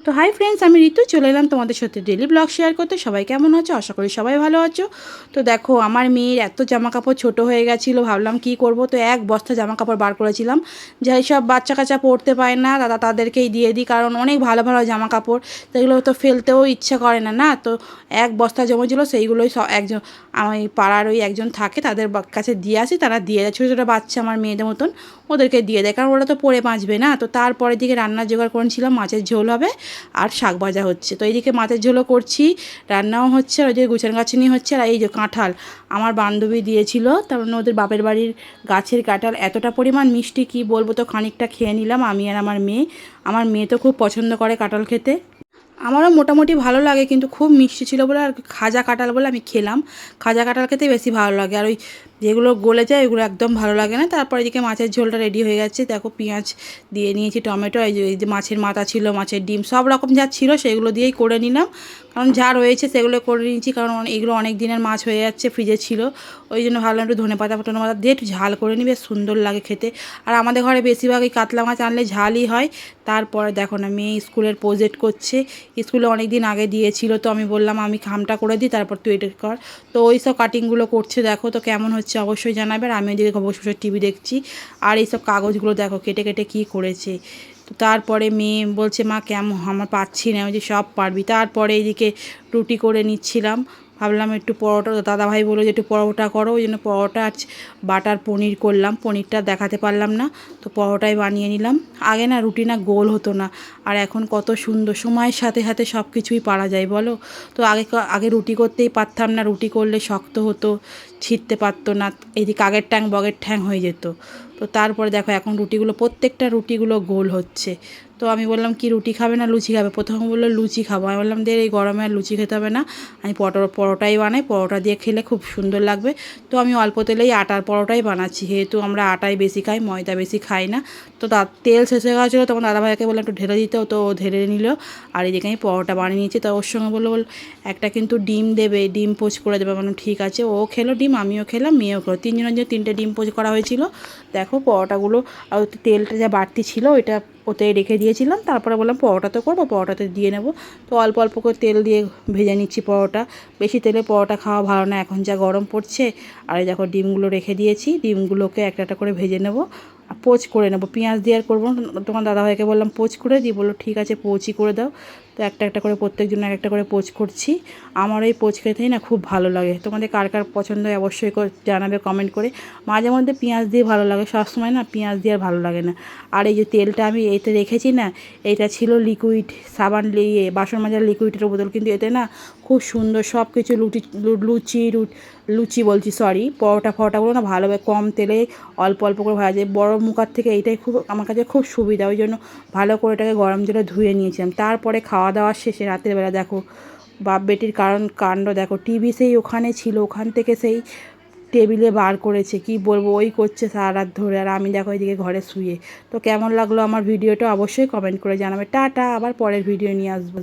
তো hi friends, আমি ঋতু চলে এলাম তোমাদের সাথে ডেলি ব্লগ শেয়ার করতে। সবাই কেমন আছো? আশা করি সবাই ভালো আছো। তো দেখো, আমার মেয়ের এত জামা কাপড় ছোটো হয়ে গেছিলো, ভাবলাম কি করব, তো এক বস্তা জামা কাপড় বার করেছিলাম। যাই সব বাচ্চা কাচ্চা পরতে পায় না, তাদেরকেই দিয়ে দিই, কারণ অনেক ভালো ভালো জামা কাপড়, সেগুলো তো ফেলতেও ইচ্ছা করে না না। তো এক বস্তা জমেছিল, সেইগুলোই একজন আমার পাড়ার ওই একজন থাকে, তাদের কাছে দিয়ে আসি, তারা দিয়ে দেয়। ছোটো ছোটো বাচ্চা আমার মেয়েদের মতন ওদেরকে দিয়ে দেয়, কারণ ওরা তো পরে বাঁচবে না। তো তারপরের দিকে রান্নার জোগাড় করেছিলাম, মাছের ঝোল হবে আর শাক ভাজা হচ্ছে। তো এইদিকে মাছের ঝোলও করছি, রান্নাও হচ্ছে, আর ওই যে গুছান গাছনি হচ্ছে। আর এই যে কাঁঠাল আমার বান্ধবী দিয়েছিল, তার মানে ওদের বাপের বাড়ির গাছের কাঁঠাল এতটা পরিমাণ মিষ্টি কি বলবো। তো খানিকটা খেয়ে নিলাম আমি আর আমার মেয়ে। আমার মেয়ে তো খুব পছন্দ করে কাঁঠাল খেতে, আমারও মোটামুটি ভালো লাগে, কিন্তু খুব মিষ্টি ছিল বলে আর খাজা কাঁঠাল বলে আমি খেলাম। খাজা কাঁঠাল খেতে বেশি ভালো লাগে, আর ওই যেগুলো গলে যায় ওগুলো একদম ভালো লাগে না। তারপর এদিকে মাছের ঝোলটা রেডি হয়ে গেছে, দেখো পেঁয়াজ দিয়ে নিয়েছি, টমেটো, এই যে মাছের মাথা ছিল, মাছের ডিম, সব রকম যা ছিল সেগুলো দিয়েই করে নিলাম। কারণ যা রয়েছে সেগুলো করে নিয়েছি, কারণ এগুলো অনেক দিনের মাছ হয়ে যাচ্ছে, ফ্রিজে ছিল। ওই জন্য ভাবলাম একটু ধনেপাতা পাতা দিয়ে একটু ঝাল করে নিই, বেশ সুন্দর লাগে খেতে। আর আমাদের ঘরে বেশিরভাগই কাতলা মাছ আনলে ঝালই হয়। তারপরে দেখো না, মেয়ে স্কুলের প্রজেক্ট করছে, স্কুলে অনেক দিন আগে দিয়েছিল, তো আমি বললাম আমি খামটা করে দিই, তারপর তুই এটা কর। তো ওই সব কাটিংগুলো করছে, দেখো তো কেমন হচ্ছে অবশ্যই জানাবে। আর আমি ওইদিকে বসে বসে টিভি দেখছি, আর এইসব কাগজগুলো দেখো কেটে কেটে কী করেছে। তো তারপরে মেয়ে বলছে মা কেমন, আমার পাচ্ছি না। ওই যে সব পারবি। তারপরে এইদিকে রুটি করে নিচ্ছিলাম, ভাবলাম একটু পরোটা, দাদাভাই বললো যে একটু পরোটা করো, ওই জন্য পরোটা আর বাটার পনির করলাম। পনিরটা দেখাতে পারলাম না, তো পরোটাই বানিয়ে নিলাম। আগে না রুটি না গোল হতো না, আর এখন কত সুন্দর, সময়ের সাথে সাথে সব কিছুই পারা যায় বলো। তো আগে আগে রুটি করতেই পারতাম না, রুটি করলে শক্ত হতো, ছিঁড়তে পারতো না, এইদিকে আগের ট্যাং বগের ঠ্যাং হয়ে যেত। তো তারপরে দেখো এখন রুটিগুলো, প্রত্যেকটা রুটিগুলো গোল হচ্ছে। তো আমি বললাম কি রুটি খাবে না লুচি খাবে? প্রথমে বললো লুচি খাবো। আমি বললাম এই গরমে আর লুচি খেতে হবে না, আমি পরোটাই বানাই, পরোটা দিয়ে খেলে খুব সুন্দর লাগবে। তো আমি অল্প তেলেই আটার পরোটাই বানাচ্ছি, যেহেতু আমরা আটাই বেশি খাই, ময়দা বেশি খাই না। তো তেল শেষ হয়ে গেছিলো, তখন দাদাভাইকে বললাম একটু ঢেলে দিতে, তো ও ঢেলে নিল। আর এদিকে আমি পরোটা বানিয়ে নিয়েছি। তো ওর সঙ্গে বললো একটা কিন্তু ডিম দেবে, ডিম পোচ করে দেবে। মানে ঠিক আছে, ও খেলো ডিম, আমিও খেলাম, মেয়েও খেলো, তিনজনের জন্য 3টে ডিম পোচ করা হয়েছিল। দেখো পরোটাগুলো, আর তেলটা যা বাড়তি ছিল ওইটা ওতে রেখে দিয়েছিলাম। তারপরে বললাম পরোটা তো করবো, পরোটাতে দিয়ে নেব। তো অল্প অল্প করে তেল দিয়ে ভেজে নিচ্ছি পরোটা। বেশি তেলে পরোটা খাওয়া ভালো না, এখন যা গরম পড়ছে। আর এই দেখো ডিমগুলো রেখে দিয়েছি, ডিমগুলোকে একটা একটা করে ভেজে নেব, আর পোচ করে নেব। পেঁয়াজ দিয়ে আর করবো না। তোমার দাদাভাইকে বললাম পোচ করে দিই, বললো ঠিক আছে পোচই করে দাও। তো একটা একটা করে প্রত্যেকজন এক একটা করে পোচ করছি। আমার এই পোচ খেতেই না খুব ভালো লাগে। তোমাদের কার কার পছন্দ অবশ্যই জানাবে কমেন্ট করে। মাঝে মধ্যে পেঁয়াজ দিয়ে ভালো লাগে, সবসময় না পেঁয়াজ দিয়ে আর ভালো লাগে না। আর এই যে তেলটা আমি এতে রেখেছি না, এইটা ছিল লিকুইড সাবান, বাসন মাজার লিকুইডের বোতল, কিন্তু এতে না খুব সুন্দর সব কিছু লুচি বলছি সরি, পরোটাগুলো না ভালোভাবে কম তেলে অল্প অল্প করে ভাজা যায়। বড় মুখার থেকে এইটাই খুব আমার কাছে খুব সুবিধা, ওই জন্য ভালো করে এটাকে গরম জলে ধুয়ে নিয়েছিলাম। তারপরে খাওয়া দাওয়ার শেষে রাতের বেলা দেখো বাপ বেটির কাণ্ড দেখো, টিভি সেই ওখানে ছিল, ওখান থেকে সেই টেবিলে বার করেছে, কি বলবো, ওই করছে সারা রাত ধরে, আর আমি দেখো এদিকে ঘরে শুয়ে। তো কেমন লাগলো আমার ভিডিওটা অবশ্যই কমেন্ট করে জানাবে। টাটা, আবার পরের ভিডিও নিয়ে আসবো।